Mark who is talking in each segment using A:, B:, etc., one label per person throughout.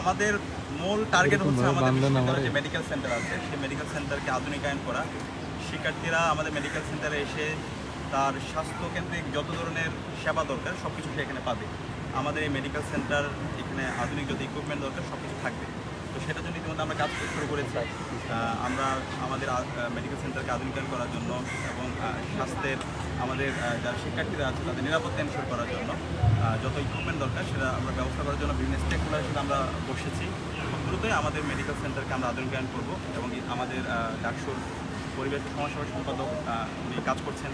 A: আমাদের মূল টার্গেট হচ্ছে আমাদের যে মেডিকেল সেন্টার আছে সেই মেডিকেল সেন্টারকে আধুনিকায়ন করা। শিক্ষার্থীরা আমাদের মেডিকেল সেন্টারে এসে তার স্বাস্থ্যকেন্দ্রিক যত ধরনের সেবা দরকার সব কিছু সেখানে পাবে। আমাদের এই মেডিকেল সেন্টার এখানে আধুনিক যত ইকুইপমেন্ট দরকার সব কিছু থাকবে। তো সেটার জন্য ইতিমধ্যে আমরা কাজ শুরু করেছি। আমরা আমাদের মেডিকেল সেন্টারকে আধুনিকায়ন করার জন্য এবং স্বাস্থ্যের আমাদের যারা শিক্ষার্থীরা আছে তাদের নিরাপত্তা এনশিওর করার জন্য যত ইকুইপমেন্ট দরকার সেটা আমরা ব্যবস্থা করার জন্য বিভিন্ন স্টেক হোল্ডারের সাথে আমরা বসেছি। খুব দ্রুতই আমাদের মেডিকেল সেন্টারকে আমরা আধুনিকায়ন করব এবং আমাদের ডাকসুর পরিবেশ সমাজসেবা সম্পাদক উনি কাজ করছেন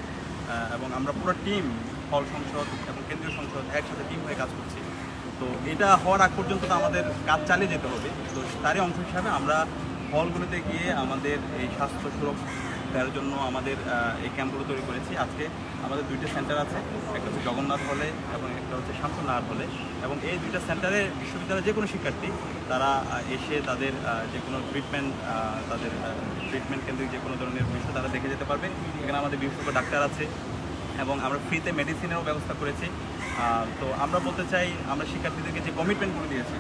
A: এবং আমরা পুরো টিম হল সংসদ এবং কেন্দ্রীয় সংসদ একসাথে টিম হয়ে কাজ করছি। তো এটা হওয়ার আগ পর্যন্ত তো আমাদের কাজ চালিয়ে যেতে হবে। তো তারই অংশ হিসাবে আমরা হলগুলোতে গিয়ে আমাদের এই স্বাস্থ্য সুরক্ষার জন্য আমাদের এই ক্যাম্পগুলো তৈরি করেছি। আজকে আমাদের দুইটা সেন্টার আছে, একটা হচ্ছে জগন্নাথ হলে এবং একটা হচ্ছে শামসুন্নাহার হলে। এবং এই দুইটা সেন্টারে বিশ্ববিদ্যালয়ের যে কোনো শিক্ষার্থী তারা এসে তাদের যে কোনো ট্রিটমেন্ট কেন্দ্রিক যে কোনো ধরনের বিষয় তারা দেখে যেতে পারবে। এখানে আমাদের বিশেষজ্ঞ ডাক্তার আছে এবং আমরা ফ্রিতে মেডিসিনেরও ব্যবস্থা করেছি। তো আমরা বলতে চাই আমরা শিক্ষার্থীদেরকে যে কমিটমেন্টগুলো দিয়েছি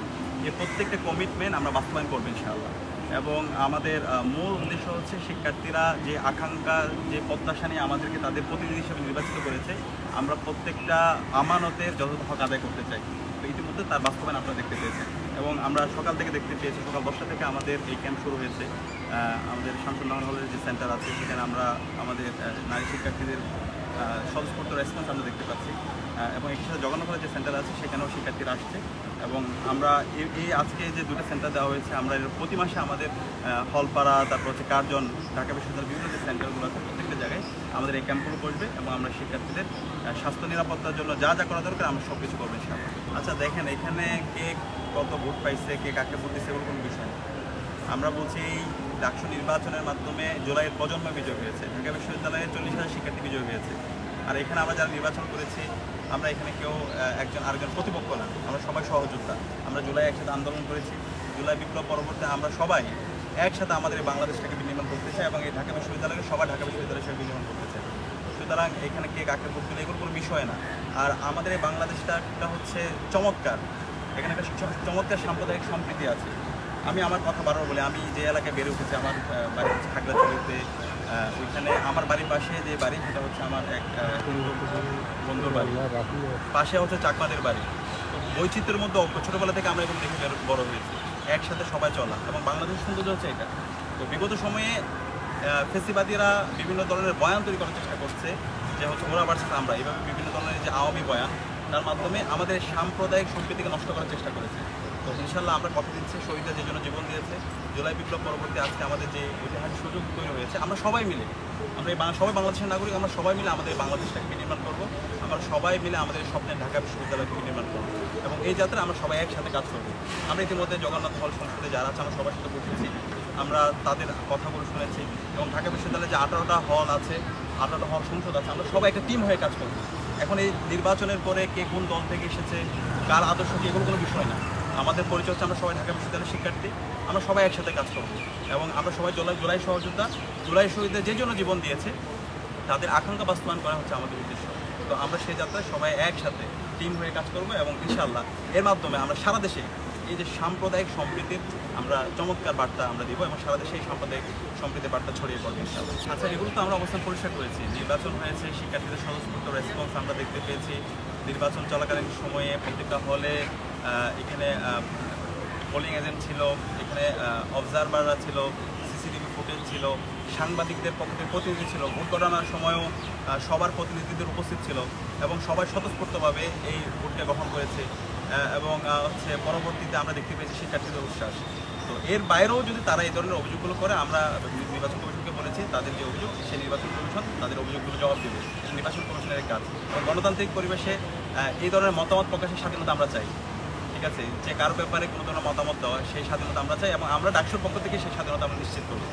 A: এই প্রত্যেকটা কমিটমেন্ট আমরা বাস্তবায়ন করবো ইনশাআল্লাহ। এবং আমাদের মূল উদ্দেশ্য হচ্ছে শিক্ষার্থীরা যে আকাঙ্ক্ষা যে প্রত্যাশা নিয়ে আমাদেরকে তাদের প্রতিনিধি হিসেবে নির্বাচিত করেছে আমরা প্রত্যেকটা আমানতের যথাযথ হক আদায় করতে চাই। তো ইতিমধ্যে তার বাস্তবায়ন আপনারা দেখতে পেয়েছেন এবং আমরা সকাল থেকে দেখতে পেয়েছি সকাল 10টা থেকে আমাদের এই ক্যাম্প শুরু হয়েছে। আমাদের শামসুন্নাহার হলের যে সেন্টার আছে সেখানে আমরা আমাদের নারী শিক্ষার্থীদের স্বতঃস্ফূর্ত রেসপন্স আমরা দেখতে পাচ্ছি এবং এর সাথে জগন্নাথ হলের যে সেন্টার আছে সেখানেও শিক্ষার্থীরা আসছে এবং আমরা এই আজকে যে দুটো সেন্টার দেওয়া হয়েছে আমরা প্রতি মাসে আমাদের হলপাড়া তারপর হচ্ছে কার্জন ঢাকা বিশ্ববিদ্যালয়ের বিভিন্ন যে সেন্টারগুলো আছে প্রত্যেকটা জায়গায় আমাদের এই ক্যাম্পগুলো বসবে এবং আমরা শিক্ষার্থীদের স্বাস্থ্য নিরাপত্তার জন্য যা যা করা দরকার আমরা সব কিছু করবো ইনশাআল্লাহ। আচ্ছা দেখেন এখানে কে কত ভোট পাইছে কে কাকে ভোট দিচ্ছে এগুলো কোনো বিষয় না। আমরা বলছি এই ডাকসু নির্বাচনের মাধ্যমে জুলাইয়ের প্রজন্ম বিজয় হয়েছে, ঢাকা বিশ্ববিদ্যালয়ে 40,000 শিক্ষার্থী বিজয় হয়েছে। আর এখানে আমরা যারা নির্বাচন করেছি আমরা এখানে কেউ একজন আরেকজন প্রতিপক্ষ না, আমরা সবাই সহযোদ্ধা। আমরা জুলাই একসাথে আন্দোলন করেছি, জুলাই বিপ্লব পরবর্তী আমরা সবাই একসাথে আমাদের এই বাংলাদেশটাকে বিনির্মাণ করতে চাই এবং এই ঢাকা বিশ্ববিদ্যালয়কে সবাই ঢাকা বিশ্ববিদ্যালয়ের সাথে বিনির্মাণ করতে চাই। সুতরাং এখানে কে কাকে ভোট দিলে এগুলো কোনো বিষয় না। আর আমাদের এই বাংলাদেশটা হচ্ছে চমৎকার, এখানে একটা চমৎকার সাম্প্রদায়িক সম্প্রীতি আছে। আমি আমার কথা বারবার বলি, আমি যে এলাকায় বেড়ে উঠেছি আমার বাড়ি হচ্ছে খাগড়াছড়িতে, ওইখানে আমার বাড়ির পাশে যে বাড়ি সেটা হচ্ছে আমার এক বন্ধুর বাড়ি, পাশে হচ্ছে চাকমাদের বাড়ি। তো বৈচিত্র্যের মধ্যে ছোটোবেলা থেকে আমরা এগুলো দেখে বড় হয়েছি, একসাথে সবাই চলা এবং বাংলাদেশের সৌন্দর্য হচ্ছে এটা। তো বিগত সময়ে ফেসিবাদীরা বিভিন্ন ধরনের বয়ান তৈরি করার চেষ্টা করছে যে হচ্ছে ওরা ভার্সেস আমরা, এভাবে বিভিন্ন ধরনের যে আওয়ামী বয়ান তার মাধ্যমে আমাদের সাম্প্রদায়িক সম্প্রীতিকে নষ্ট করার চেষ্টা করেছে। তো ইনশাল্লাহ আমরা কথা দিচ্ছি শহীদরা যে জন্য জীবন দিয়েছে, জুলাই বিপ্লব পরবর্তী আজকে আমাদের যে ঐতিহাসিক সুযোগ তৈরি হয়েছে আমরা সবাই মিলে, আমরা সবাই বাংলাদেশের নাগরিক, আমরা সবাই মিলে আমাদের বাংলাদেশটাকে বিনির্মাণ করবো, আমরা সবাই মিলে আমাদের স্বপ্নের ঢাকা বিশ্ববিদ্যালয়কে বিনির্মাণ করবো এবং এই যাত্রা আমরা সবাই একসাথে কাজ করবো। আমরা ইতিমধ্যে জগন্নাথ হল সংসদে যারা আছে আমরা সবার সাথে বসেছি, আমরা তাদের কথাগুলো শুনেছি এবং ঢাকা বিশ্ববিদ্যালয়ে যে 18টা হল আছে, 18টা হল সংসদ আছে, আমরা সবাই একটা টিম হয়ে কাজ করবো। এখন এই নির্বাচনের পরে কে কোন দল থেকে এসেছে, কার আদর্শ কি, এগুলো কোনো বিষয় না। আমাদের পরিচয় হচ্ছে আমরা সবাই ঢাকা বিশ্ববিদ্যালয়ের শিক্ষার্থী, আমরা সবাই একসাথে কাজ করবো এবং আমরা সবাই জুলাই সহযোদ্ধা। জুলাই শহীদদের যে জন্য জীবন দিয়েছে তাদের আকাঙ্ক্ষা বাস্তবায়ন করা হচ্ছে আমাদের উদ্দেশ্য। তো আমরা সেই যাত্রায় সবাই একসাথে টিম হয়ে কাজ করবো এবং ইনশাআল্লাহ এর মাধ্যমে আমরা সারা দেশে এই যে সাম্প্রদায়িক সম্প্রীতির আমরা চমৎকার বার্তা আমরা দিব এবং সারা দেশে এই সাম্প্রদায়িক সম্প্রীতির বার্তা ছড়িয়ে পড়বে ইনশাআল্লাহ। আচ্ছা এগুলো তো আমরা অবস্থান পরিষ্কার করেছি, নির্বাচন হয়েছে, শিক্ষার্থীদের স্বতঃস্ফূর্ত রেসপন্স আমরা দেখতে পেয়েছি। নির্বাচন চলাকালীন সময়ে প্রত্যেকটা হলে এখানে পোলিং এজেন্ট ছিল, এখানে অবজারভাররা ছিল, সিসিটিভি ফুটেজ ছিল, সাংবাদিকদের পক্ষ থেকে প্রতিনিধি ছিল, ভোট গণনার সময়ও সবার প্রতিনিধিদের উপস্থিত ছিল এবং সবাই স্বতঃস্ফূর্তভাবে এই ভোটকে গ্রহণ করেছে এবং হচ্ছে পরবর্তীতে আমরা দেখতে পেয়েছি শিক্ষার্থীদের উচ্ছ্বাস। তো এর বাইরেও যদি তারা এই ধরনের অভিযোগগুলো করে আমরা নির্বাচন কমিশনকে বলেছি তাদের যে অভিযোগ সেই নির্বাচন কমিশন তাদের অভিযোগগুলো জবাব দেবে, নির্বাচন কমিশনের কাজ। এবং গণতান্ত্রিক পরিবেশে এই ধরনের মতামত প্রকাশের স্বাধীনতা আমরা চাই, ঠিক আছে, যে কারো ব্যাপারে কোনো ধরনের মতামত দেওয়া সেই স্বাধীনতা আমরা চাই এবং আমরা ডাকসুর পক্ষ থেকে সেই স্বাধীনতা আমরা নিশ্চিত করব।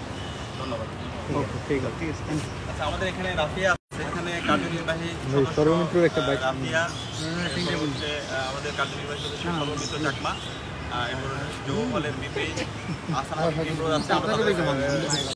A: ধন্যবাদ। আচ্ছা আমাদের এখানে রাফিয়া আছে, এখানে কার্যনির্বাহী রাফিয়া, আমাদের কার্যনির্বাহী সদস্য সর্বমিত্র চাকমা, এরপর যুব হলের বিপি আসান আছে।